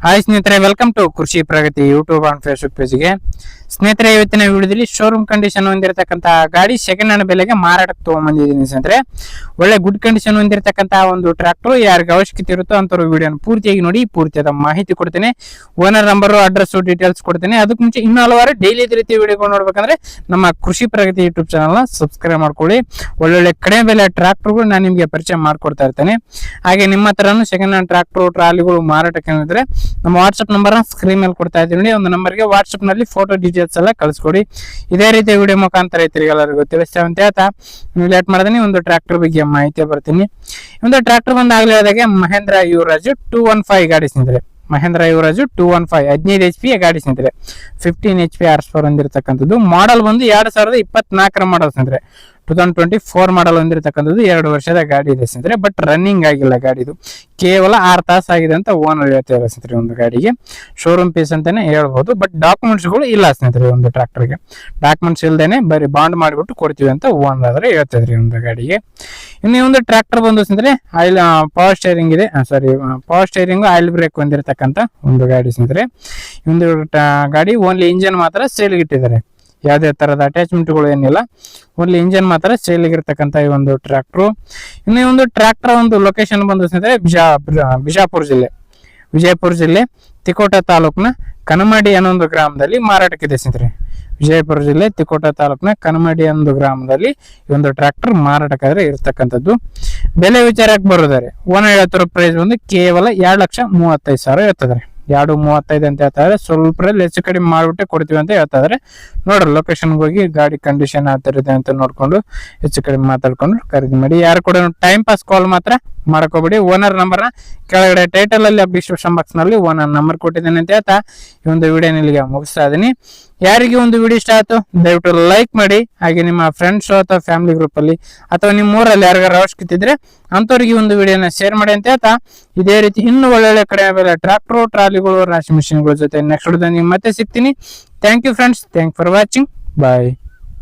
Hi ಸ್ನೇಹಿತರೆ, welcome to ಕೃಷಿ ಪ್ರಗತಿ YouTube and Facebook ಪೇಜ್ಗೆ. ಸ್ನೇಹಿತರೆ, ಇವತ್ತಿನ ವಿಡಿಯೋದಲ್ಲಿ ಶೋರೂಮ್ ಕಂಡೀಷನ್ ಹೊಂದಿರತಕ್ಕಂತ ಗಾಡಿ ಸೆಕೆಂಡ್ ಹ್ಯಾಂಡ್ ಬೆಲೆಗೆ ಮಾರಾಟಕ್ಕೆ ತಗೊಂಡ್ಬಂದಿದ್ದೀನಿ ಸ್ನೇಹಿತರೆ. ಒಳ್ಳೆ ಗುಡ್ ಕಂಡೀಷನ್ ಹೊಂದಿರತಕ್ಕಂತ ಒಂದು ಟ್ರ್ಯಾಕ್ಟರ್ ಯಾರಿಗೆ ಅವಶ್ಯಕತೆ ಇರುತ್ತೋ ಅಂತವ್ರು ವಿಡಿಯೋನ ಪೂರ್ತಿಯಾಗಿ ನೋಡಿ. ಪೂರ್ತಿಯಾದ ಮಾಹಿತಿ ಕೊಡ್ತೇನೆ, ಓನರ್ ನಂಬರ್, ಅಡ್ರೆಸ್, ಡೀಟೇಲ್ಸ್ ಕೊಡ್ತೇನೆ. ಅದಕ್ಕೆ ಮುಂಚೆ ಇನ್ನೂ ಹಲವಾರು ಡೈಲಿ ರೀತಿ ವಿಡಿಯೋಗಳು ನೋಡ್ಬೇಕಂದ್ರೆ ನಮ್ಮ ಕೃಷಿ ಪ್ರಗತಿ ಯೂಟ್ಯೂಬ್ ಚಾನಲ್ ನ ಸಬ್ಸ್ಕ್ರೈಬ್ ಮಾಡ್ಕೊಳ್ಳಿ. ಒಳ್ಳೊಳ್ಳೆ ಕಡಿಮೆ ಬೆಲೆ ಟ್ರ್ಯಾಕ್ಟರ್ಗಳು ನಾನು ನಿಮಗೆ ಪರಿಚಯ ಮಾಡ್ಕೊಡ್ತಾ ಇರ್ತೇನೆ. ಹಾಗೆ ನಿಮ್ಮ ಹತ್ರನೂ ಸೆಕೆಂಡ್ ಹ್ಯಾಂಡ್ ಟ್ರ್ಯಾಕ್ಟರ್, ಟ್ರಾಲಿಗಳು ಮಾರಾಟಕ್ಕೆ ಇದ್ರೆ ನಮ್ಮ ವಾಟ್ಸ್ಆಪ್ ನಂಬರ್ ಸ್ಕ್ರೀನ್ ಮೇಲೆ ಕೊಡ್ತಾ ಇದ್ದೀನಿ. ಒಂದು ನಂಬರ್ಗೆ ವಾಟ್ಸ್ಆಪ್ ನಲ್ಲಿ ಫೋಟೋ ಡೀಟೇಲ್ಸ್ ಎಲ್ಲ ಕಳಿಸ್ಕೊಡಿ. ಇದೇ ರೀತಿ ವಿಡಿಯೋ ಮುಖಾಂತರ ರೈತರಿಗೆಲ್ಲರಿಗೂ ತಿಳಿಸ್ತೇವೆ ಅಂತ ಹೇಳ್ತಾ ಲೇಟ್ ಮಾಡಿದ್ರೆ ಒಂದು ಟ್ರ್ಯಾಕ್ಟರ್ ಬಗ್ಗೆ ಮಾಹಿತಿ ಬರ್ತೀನಿ. ಒಂದು ಟ್ರ್ಯಾಕ್ಟರ್ ಬಂದಾಗಲೇ ಹೇಳಿದಾಗೆ ಮಹೇಂದ್ರ ಯುವರಾಜ್ 215 ಗಾಡಿ ಸ್ನೇಹಿತರೆ. ಮಹೇಂದ್ರ ಯುವರಾಜ್ 215 15 HP ಗಾಡಿ ಸ್ನೇಹಿತರೆ. 15 HP horsepower ಹೊಂದಿರತಕ್ಕಂಥದ್ದು. ಮಾಡಲ್ ಬಂದು 2024 ಮಾಡಲ್ ಸ್ನೇಹಿತರೆ. 2024 ಮಾಡಲ್ ಹೊಂದಿರತಕ್ಕಂಥದ್ದು. 2 ವರ್ಷದ ಗಾಡಿ ಇದೆ ಸ್ನೇಹಿತರೆ. ಬಟ್ ರನ್ನಿಂಗ್ ಆಗಿಲ್ಲ ಗಾಡಿದು. ಕೇವಲ 6 ತಾಸು ಆಗಿದೆ ಅಂತ ಓನರ್ ಹೇಳ್ತಾರೆ ಸ್ನೇಹಿತರೆ. ಒಂದು ಗಾಡಿಗೆ ಶೋರೂಮ್ ಪೀಸ್ ಅಂತಾನೆ ಹೇಳ್ಬಹುದು. ಬಟ್ ಡಾಕ್ಯುಮೆಂಟ್ಸ್ ಗಳು ಇಲ್ಲ ಸ್ನೇಹಿತರೆ. ಒಂದು ಟ್ರಾಕ್ಟರ್ಗೆ ಡಾಕ್ಯುಮೆಂಟ್ಸ್ ಇಲ್ದೇನೆ ಬರೀ ಬಾಂಡ್ ಮಾಡಿಬಿಟ್ಟು ಕೊಡ್ತೀವಿ ಅಂತ ಓನರ್ ಆದ್ರೆ ಹೇಳ್ತಿದ್ರಿ ಒಂದು ಗಾಡಿಗೆ. ಇನ್ನು ಒಂದು ಟ್ರಾಕ್ಟರ್ ಬಂದು ಸ್ನೇಹಿತರೆ ಆಯಿಲ್ ಪವರ್ ಸ್ಟೇರಿಂಗ್ ಇದೆ. ಪವರ್ ಸ್ಟೇರಿಂಗ್ ಆಯಿಲ್ ಬ್ರೇಕ್ ಹೊಂದಿರತಕ್ಕಂತ ಒಂದು ಗಾಡಿ ಸ್ನೇಹಿತರೆ. ಒಂದು ಗಾಡಿ ಓನ್ಲಿ ಇಂಜಿನ್ ಮಾತ್ರ ಸೇಲ್ಗೆ ಇಟ್ಟಿದ್ದಾರೆ. ಯಾವುದೇ ತರದ ಅಟ್ಯಾಚ್ಮೆಂಟ್ಗಳು ಏನಿಲ್ಲ. ಓನ್ಲಿ ಇಂಜಿನ್ ಮಾತ್ರ ಸೇಲಿಗಿರ್ತಕ್ಕಂಥ ಈ ಒಂದು ಟ್ರ್ಯಾಕ್ಟರ್. ಇನ್ನು ಈ ಒಂದು ಟ್ರ್ಯಾಕ್ಟರ್ ಒಂದು ಲೊಕೇಶನ್ ಬಂದು ಸ್ನೇಹಿತರೆ ವಿಜಯಪುರ ಜಿಲ್ಲೆ ತಿಕೋಟ ತಾಲೂಕಿನ ಕನಮಡಿ ಅನ್ನೋ ಒಂದು ಗ್ರಾಮದಲ್ಲಿ ಮಾರಾಟಕ್ಕಿದೆ ಸ್ನೇಹಿತರೆ. ವಿಜಯಪುರ ಜಿಲ್ಲೆ ತಿಕೋಟ ತಾಲೂಕಿನ ಕನಮಡಿ ಅನ್ನೋ ಗ್ರಾಮದಲ್ಲಿ ಈ ಒಂದು ಟ್ರ್ಯಾಕ್ಟರ್ ಮಾರಾಟಕ್ಕಾದ್ರೆ ಇರ್ತಕ್ಕಂಥದ್ದು. ಬೆಲೆ ವಿಚಾರಕ್ಕೆ ಬರೋದಾರೆ ಓನರ್ ಹೇಳ್ತಿರೋ ಪ್ರೈಸ್ ಬಂದು ಕೇವಲ 2,35,000 ಹೇಳ್ತಿದ್ದಾರೆ. 2,35 ಅಂತ ಹೇಳ್ತಾರೆ. ಸ್ವಲ್ಪ ಹೆಚ್ಚು ಕಡಿಮೆ ಮಾಡ್ಬಿಟ್ಟೆ ಕೊಡ್ತೀವಿ ಅಂತ ಹೇಳ್ತಾ ಇದಾರೆ. ನೋಡ್ರಿ, ಲೊಕೇಶನ್ಗೆ ಹೋಗಿ ಗಾಡಿ ಕಂಡೀಷನ್ ಆಗ್ತಿರುತ್ತೆ ಅಂತ ನೋಡ್ಕೊಂಡು ಹೆಚ್ಚು ಕಡಿಮೆ ಮಾತಾಡ್ಕೊಂಡು ಖರೀದಿ ಮಾಡಿ. ಯಾರು ಕೂಡ ಟೈಮ್ ಪಾಸ್ ಕಾಲ್ ಮಾತ್ರ ಮಾಡ್ಕೋಬೇಡಿ. ಓನರ್ ನಂಬರ್ನ ಕೆಳಗಡೆ ಟೈಟಲ್ ಅಲ್ಲಿ ಡಿಸ್ಕ್ರಿಪ್ಷನ್ ಬಾಕ್ಸ್ ನಲ್ಲಿ ಓನರ್ ನಂಬರ್ ಕೊಟ್ಟಿದ್ದೇನೆ ಅಂತ ಹೇಳ್ತಾ ಈ ಒಂದು ವಿಡಿಯೋ ಇಲ್ಲಿಗೆ ಮುಗಿಸ್ತಾ ಇದೀನಿ. ಯಾರಿಗೆ ಒಂದು ವಿಡಿಯೋ ಇಷ್ಟ ಆಯ್ತು ದಯವಿಟ್ಟು ಲೈಕ್ ಮಾಡಿ. ಹಾಗೆ ನಿಮ್ಮ ಫ್ರೆಂಡ್ಸ್ ಅಥವಾ ಫ್ಯಾಮಿಲಿ ಗ್ರೂಪ್ ಅಲ್ಲಿ ಅಥವಾ ನಿಮ್ಮ ಊರಲ್ಲಿ ಯಾರಿಗಾರ ಅವಶ್ಯಕತೆ ಇದ್ರೆ ಅಂತವ್ರಿಗೆ ಒಂದು ವಿಡಿಯೋನ ಶೇರ್ ಮಾಡಿ ಅಂತ ಹೇಳ್ತಾ ಇದೇ ರೀತಿ ಇನ್ನು ಒಳ್ಳೊಳ್ಳೆ ಕಡಿಮೆ ಬೆಲೆ ಟ್ರಾಕ್ಟರ್, ಟ್ರಾಲಿಗಳು, ರಾಶಿ ಮಿಷಿನ್ಗಳ ಜೊತೆ ನೆಕ್ಸ್ಟ್ ವಿಡಿಯೋದಲ್ಲಿ ಮತ್ತೆ ಸಿಗ್ತೀನಿ. Thank you friends. Thank for watching. Bye.